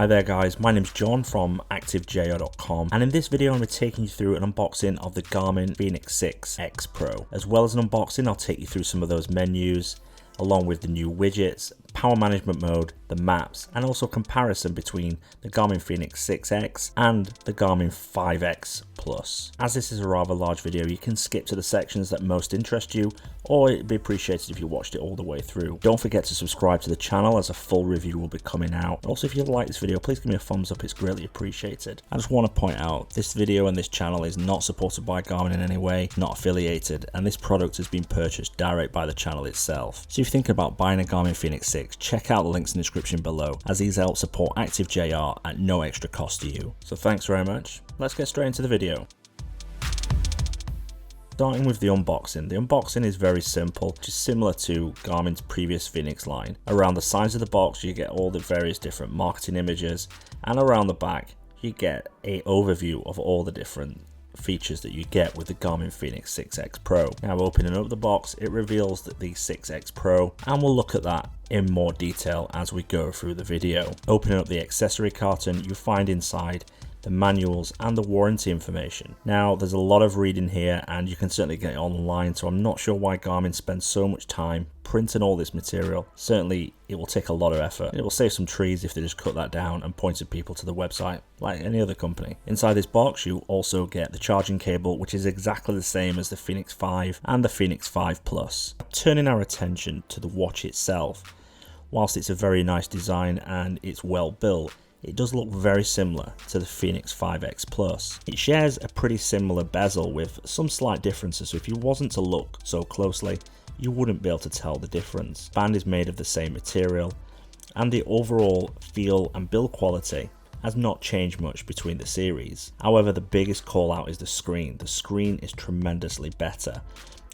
Hi there guys, my name's John from ActiveJR.com, and in this video I'm going to be taking you through an unboxing of the Garmin Fenix 6X Pro. As well as an unboxing, I'll take you through some of those menus, along with the new widgets, power management mode, the maps, and also comparison between the Garmin Fenix 6X and the Garmin 5X Plus. As this is a rather large video, you can skip to the sections that most interest you, or it'd be appreciated if you watched it all the way through. Don't forget to subscribe to the channel as a full review will be coming out. Also, if you like this video, please give me a thumbs up, it's greatly appreciated. I just want to point out, this video and this channel is not supported by Garmin in any way, not affiliated, and this product has been purchased direct by the channel itself. So if you're thinking about buying a Garmin Fenix 6, check out the links in the description below, as these help support ActiveJR at no extra cost to you. So thanks very much. Let's get straight into the video. Starting with the unboxing. The unboxing is very simple, just similar to Garmin's previous Fenix line. Around the sides of the box you get all the various different marketing images, and around the back you get an overview of all the different features that you get with the Garmin Fenix 6X Pro. Now opening up the box, it reveals that the 6X Pro, and we'll look at that in more detail as we go through the video. Opening up the accessory carton, you find inside the manuals and the warranty information. Now there's a lot of reading here, and you can certainly get it online, so I'm not sure why Garmin spends so much time printing all this material. Certainly it will take a lot of effort. It will save some trees if they just cut that down and pointed people to the website like any other company. Inside this box you also get the charging cable, which is exactly the same as the Fenix 5 and the Fenix 5 Plus. Turning our attention to the watch itself, whilst it's a very nice design and it's well built, it does look very similar to the Fenix 5X Plus. It shares a pretty similar bezel with some slight differences, so if you wasn't to look so closely, you wouldn't be able to tell the difference. The band is made of the same material, and the overall feel and build quality has not changed much between the series. However, the biggest call out is the screen. The screen is tremendously better,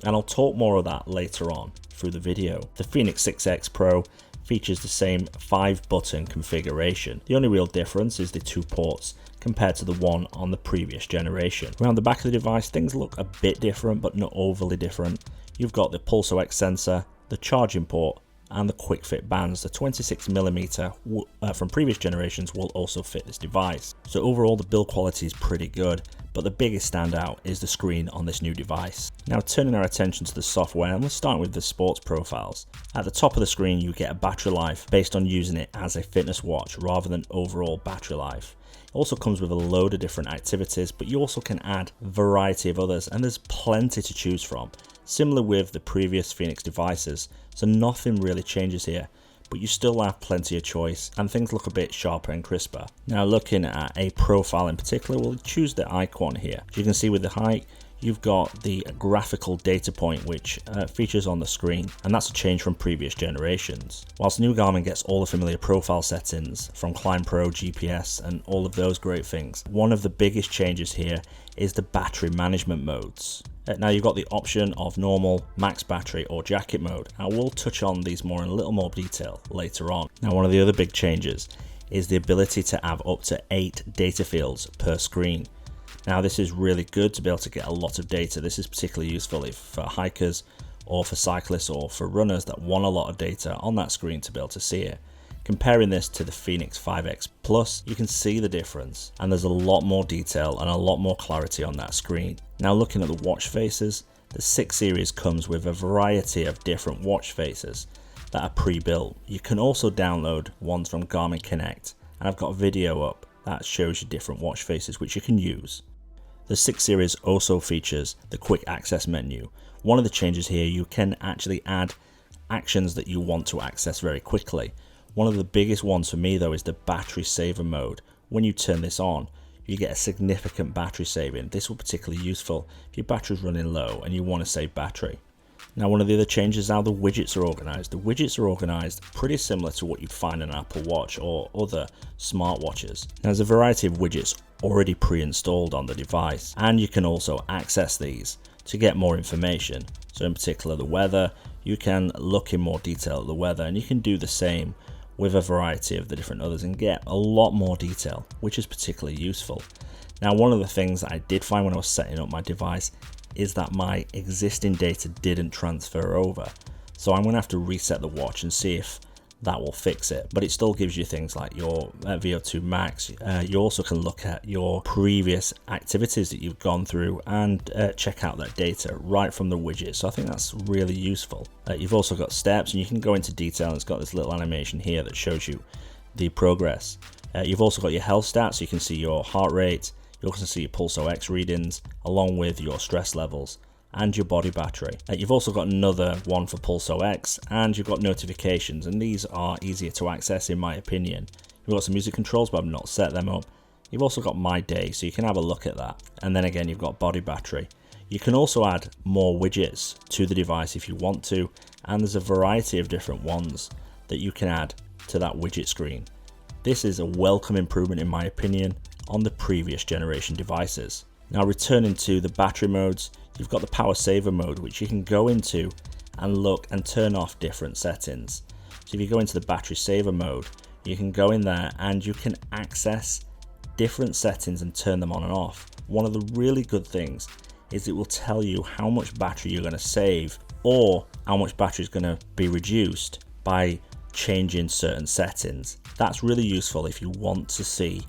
and I'll talk more of that later on through the video. The Fenix 6X Pro features the same 5-button configuration. The only real difference is the 2 ports compared to the one on the previous generation. Around the back of the device, things look a bit different, but not overly different. You've got the PulseOx sensor, the charging port, and the quick fit bands. The 26mm from previous generations will also fit this device. So overall the build quality is pretty good, but the biggest standout is the screen on this new device. Now turning our attention to the software, and we'll start with the sports profiles. At the top of the screen you get a battery life based on using it as a fitness watch rather than overall battery life. It also comes with a load of different activities, but you also can add a variety of others, and there's plenty to choose from. Similar with the previous Fenix devices, so nothing really changes here, but you still have plenty of choice and things look a bit sharper and crisper. Now looking at a profile in particular, we'll choose the icon here. As you can see with the height, you've got the graphical data point which features on the screen, and that's a change from previous generations. Whilst new Garmin gets all the familiar profile settings from Climb Pro, GPS, and all of those great things, one of the biggest changes here is the battery management modes. Now you've got the option of normal, max battery, or jacket mode. I will touch on these more in a little more detail later on. Now one of the other big changes is the ability to have up to 8 data fields per screen. Now this is really good to be able to get a lot of data. This is particularly useful for hikers or for cyclists or for runners that want a lot of data on that screen to be able to see it. Comparing this to the Fenix 5X Plus, you can see the difference, and there's a lot more detail and a lot more clarity on that screen. Now looking at the watch faces, the 6 series comes with a variety of different watch faces that are pre-built. You can also download ones from Garmin Connect, and I've got a video up that shows you different watch faces which you can use. The 6 series also features the quick access menu. One of the changes here, you can actually add actions that you want to access very quickly. One of the biggest ones for me though is the battery saver mode. When you turn this on, you get a significant battery saving. This will be particularly useful if your battery is running low and you want to save battery. Now one of the other changes is how the widgets are organized. The widgets are organized pretty similar to what you'd find in an Apple Watch or other smartwatches. Now, there's a variety of widgets already pre-installed on the device, and you can also access these to get more information. So in particular the weather, you can look in more detail at the weather, and you can do the same with a variety of the different others and get a lot more detail, which is particularly useful. Now one of the things that I did find when I was setting up my device is that my existing data didn't transfer over. So I'm going to have to reset the watch and see if that will fix it, but it still gives you things like your VO2 max. You also can look at your previous activities that you've gone through and check out that data right from the widget. So I think that's really useful. You've also got steps, and you can go into detail, and it's got this little animation here that shows you the progress. You've also got your health stats, so you can see your heart rate, you also see your PulseOx readings along with your stress levels and your body battery. You've also got another one for PulseOx, and you've got notifications, and these are easier to access in my opinion. You've got some music controls, but I've not set them up. You've also got My Day, so you can have a look at that. And then again, you've got body battery. You can also add more widgets to the device if you want to, and there's a variety of different ones that you can add to that widget screen. This is a welcome improvement in my opinion on the previous generation devices. Now returning to the battery modes, you've got the power saver mode, which you can go into and look and turn off different settings. So if you go into the battery saver mode, you can go in there and you can access different settings and turn them on and off. One of the really good things is it will tell you how much battery you're going to save or how much battery is going to be reduced by changing certain settings. That's really useful if you want to see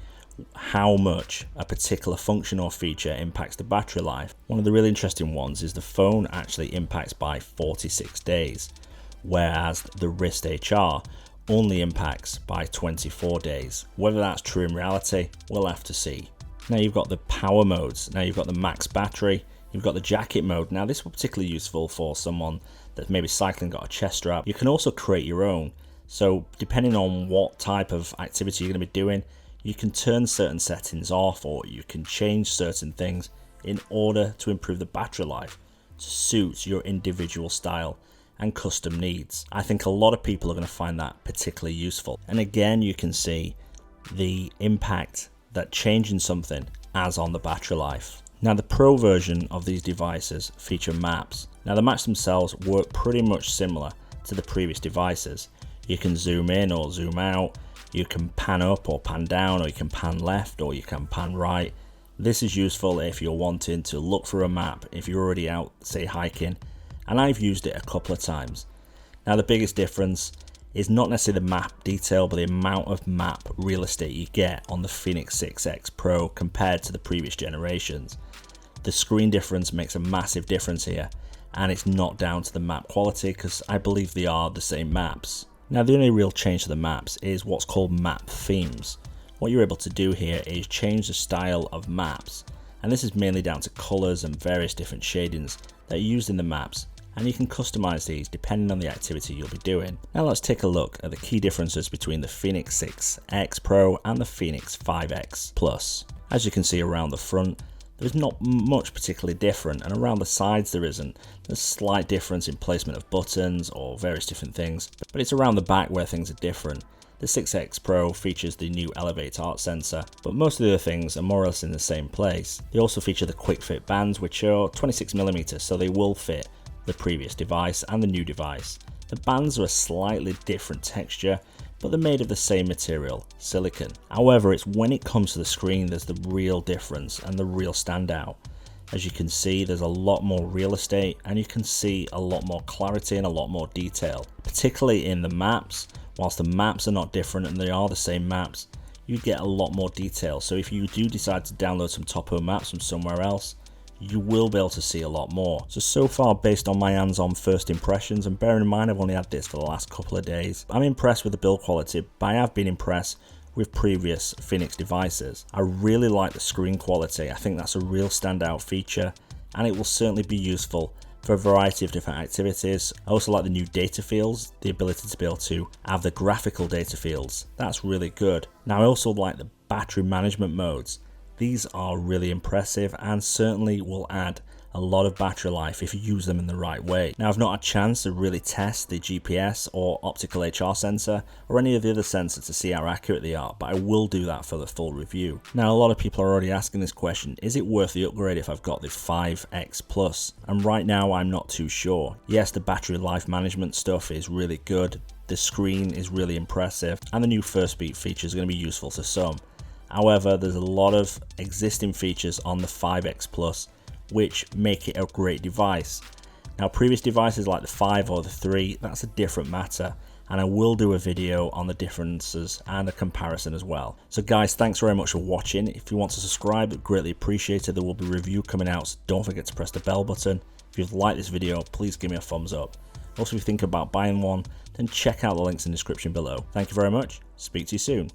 how much a particular function or feature impacts the battery life. One of the really interesting ones is the phone actually impacts by 46 days, whereas the wrist HR only impacts by 24 days. Whether that's true in reality, we'll have to see. Now you've got the power modes. Now you've got the max battery, you've got the jacket mode. Now this will be particularly useful for someone that's maybe cycling, got a chest strap. You can also create your own. So depending on what type of activity you're going to be doing, you can turn certain settings off, or you can change certain things in order to improve the battery life to suit your individual style and custom needs. I think a lot of people are going to find that particularly useful. And again, you can see the impact that changing something has on the battery life. Now the Pro version of these devices feature maps. Now the maps themselves work pretty much similar to the previous devices. You can zoom in or zoom out, you can pan up or pan down, or you can pan left or you can pan right. This is useful if you're wanting to look for a map, if you're already out, say, hiking, and I've used it a couple of times. Now the biggest difference is not necessarily the map detail, but the amount of map real estate you get on the Fenix 6X Pro compared to the previous generations. The screen difference makes a massive difference here, and it's not down to the map quality because I believe they are the same maps. Now the only real change to the maps is what's called map themes. What you're able to do here is change the style of maps, and this is mainly down to colors and various different shadings that are used in the maps, and you can customize these depending on the activity you'll be doing. Now let's take a look at the key differences between the Fenix 6X Pro and the Fenix 5X Plus. As you can see around the front, there's not much particularly different, and around the sides there isn't. There's a slight difference in placement of buttons or various different things, but it's around the back where things are different. The 6X Pro features the new Elevate Art sensor, but most of the other things are more or less in the same place. They also feature the quick fit bands, which are 26mm, so they will fit the previous device and the new device. The bands are a slightly different texture, but they're made of the same material, silicon. However, it's when it comes to the screen there's the real difference and the real standout. As you can see, there's a lot more real estate, and you can see a lot more clarity and a lot more detail, particularly in the maps. Whilst the maps are not different and they are the same maps, you get a lot more detail. So if you do decide to download some topo maps from somewhere else, you will be able to see a lot more. So far, based on my hands-on first impressions, and bearing in mind I've only had this for the last couple of days, I'm impressed with the build quality, but I have been impressed with previous Fenix devices. I really like the screen quality. I think that's a real standout feature, and it will certainly be useful for a variety of different activities. I also like the new data fields, the ability to be able to have the graphical data fields. That's really good. Now I also like the battery management modes. These are really impressive and certainly will add a lot of battery life if you use them in the right way. Now I've not had a chance to really test the GPS or optical HR sensor or any of the other sensors to see how accurate they are, but I will do that for the full review. Now a lot of people are already asking this question, is it worth the upgrade if I've got the 5X Plus? And right now I'm not too sure. Yes, the battery life management stuff is really good, the screen is really impressive, and the new Firstbeat feature is going to be useful to some. However, there's a lot of existing features on the 5X Plus which make it a great device. Now previous devices like the 5 or the 3, that's a different matter, and I will do a video on the differences and a comparison as well. So guys, thanks very much for watching. If you want to subscribe, greatly appreciated. There will be a review coming out, so don't forget to press the bell button. If you've liked this video, please give me a thumbs up. Also, if you think about buying one, then check out the links in the description below. Thank you very much. Speak to you soon.